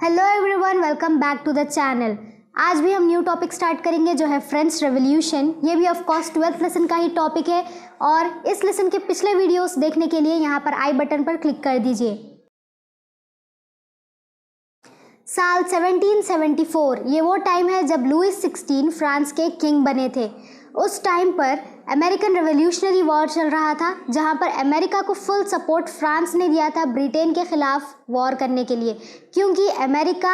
Hello everyone, welcome back to the channel. आज भी हम न्यू टॉपिक स्टार्ट करेंगे जो है फ्रेंच रेवोल्यूशन। ये भी ऑफ कोर्स 12th लेसन का ही टॉपिक है और इस लेसन के पिछले वीडियोस देखने के लिए यहाँ पर आई बटन पर क्लिक कर दीजिए। साल 1774 ये वो टाइम है जब लुइस 16 फ्रांस के किंग बने थे। उस टाइम पर अमेरिकन रेवोल्यूशनरी वॉर चल रहा था, जहां पर अमेरिका को फुल सपोर्ट फ्रांस ने दिया था ब्रिटेन के खिलाफ वॉर करने के लिए, क्योंकि अमेरिका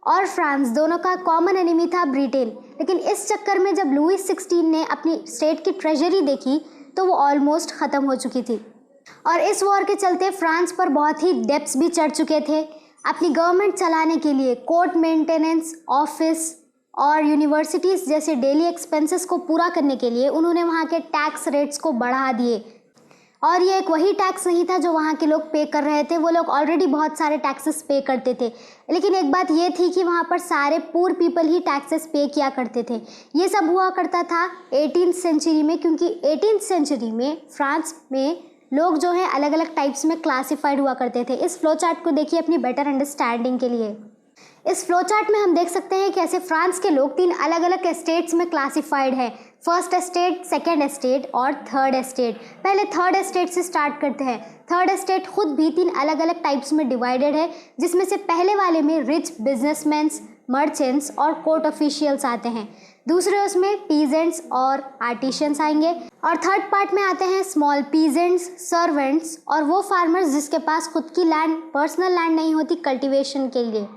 और फ्रांस दोनों का कॉमन एनिमी था ब्रिटेन। लेकिन इस चक्कर में जब लुइस 16 ने अपनी स्टेट की ट्रेजरी देखी तो वो ऑलमोस्ट ख़त्म हो चुकी थी और इस वॉर के चलते फ्रांस पर बहुत ही डेब्ट्स भी चढ़ चुके थे। अपनी गवर्नमेंट चलाने के लिए कोर्ट मेंटेनेंस, ऑफिस और यूनिवर्सिटीज़ जैसे डेली एक्सपेंसेस को पूरा करने के लिए उन्होंने वहाँ के टैक्स रेट्स को बढ़ा दिए। और ये एक वही टैक्स नहीं था जो वहाँ के लोग पे कर रहे थे, वो लोग ऑलरेडी बहुत सारे टैक्सेस पे करते थे। लेकिन एक बात ये थी कि वहाँ पर सारे पुअर पीपल ही टैक्सेस पे किया करते थे। ये सब हुआ करता था 18th सेंचुरी में, क्योंकि 18th सेंचुरी में फ्रांस में लोग जो है अलग अलग टाइप्स में क्लासिफाइड हुआ करते थे। इस फ्लो चार्ट को देखिए अपनी बेटर अंडरस्टैंडिंग के लिए। इस फ्लो चार्ट में हम देख सकते हैं कैसे फ्रांस के लोग 3 अलग अलग एस्टेट्स में क्लासिफाइड है। फर्स्ट एस्टेट, सेकेंड एस्टेट और थर्ड एस्टेट। पहले थर्ड एस्टेट से स्टार्ट करते हैं। थर्ड एस्टेट खुद भी 3 अलग अलग टाइप्स में डिवाइडेड है, जिसमें से पहले वाले में रिच बिजनेसमैन्स, मर्चेंट्स और कोर्ट ऑफिशियल्स आते हैं। दूसरे उसमें पीजेंट्स और आर्टिशियंस आएंगे और थर्ड पार्ट में आते हैं स्मॉल पीजेंट्स, सर्वेंट्स और वो फार्मर्स जिसके पास खुद की लैंड, पर्सनल लैंड नहीं होती कल्टीवेशन के लिए।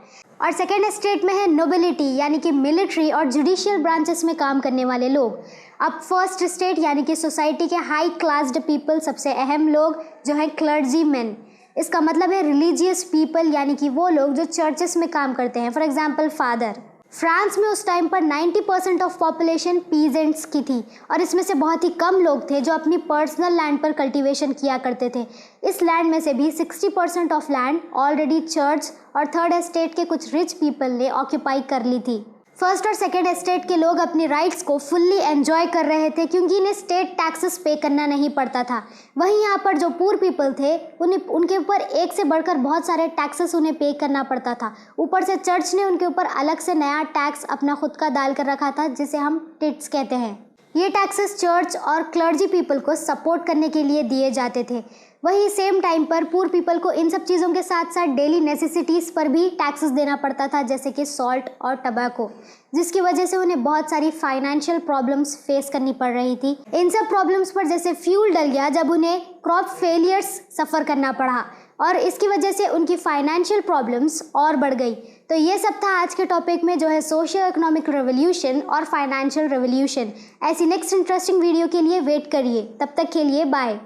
और सेकेंड एस्टेट में है नोबिलिटी, यानी कि मिलिट्री और जुडिशियल ब्रांचेस में काम करने वाले लोग। अब फर्स्ट एस्टेट यानी कि सोसाइटी के हाई क्लास्ड पीपल, सबसे अहम लोग जो हैं क्लर्जी मैन। इसका मतलब है रिलीजियस पीपल, यानी कि वो लोग जो चर्चेस में काम करते हैं, फॉर एग्जाम्पल फादर। फ्रांस में उस टाइम पर 90% ऑफ पॉपुलेशन पीजेंट्स की थी और इसमें से बहुत ही कम लोग थे जो अपनी पर्सनल लैंड पर कल्टीवेशन किया करते थे। इस लैंड में से भी 60% ऑफ लैंड ऑलरेडी चर्च और थर्ड एस्टेट के कुछ रिच पीपल ने ऑक्यूपाई कर ली थी। फर्स्ट और सेकेंड एस्टेट के लोग अपनी राइट्स को फुल्ली एंजॉय कर रहे थे, क्योंकि इन्हें स्टेट टैक्सेस पे करना नहीं पड़ता था। वहीं यहाँ पर जो पुअर पीपल थे उनके ऊपर एक से बढ़कर बहुत सारे टैक्सेस उन्हें पे करना पड़ता था। ऊपर से चर्च ने उनके ऊपर अलग से नया टैक्स अपना खुद का डाल कर रखा था, जिसे हम टिट्स कहते हैं। ये टैक्सेस चर्च और क्लर्जी पीपल को सपोर्ट करने के लिए दिए जाते थे। वहीं सेम टाइम पर पुअर पीपल को इन सब चीज़ों के साथ साथ डेली नेसेसिटीज़ पर भी टैक्सेस देना पड़ता था, जैसे कि सॉल्ट और टबैको, जिसकी वजह से उन्हें बहुत सारी फाइनेंशियल प्रॉब्लम्स फेस करनी पड़ रही थी। इन सब प्रॉब्लम्स पर जैसे फ्यूल डल गया जब उन्हें क्रॉप फेलियर्स सफ़र करना पड़ा और इसकी वजह से उनकी फाइनेंशियल प्रॉब्लम्स और बढ़ गई। तो ये सब था आज के टॉपिक में जो है सोशियो इकोनॉमिक रेवोल्यूशन और फाइनेंशियल रेवोल्यूशन। ऐसी नेक्स्ट इंटरेस्टिंग वीडियो के लिए वेट करिए। तब तक के लिए बाय।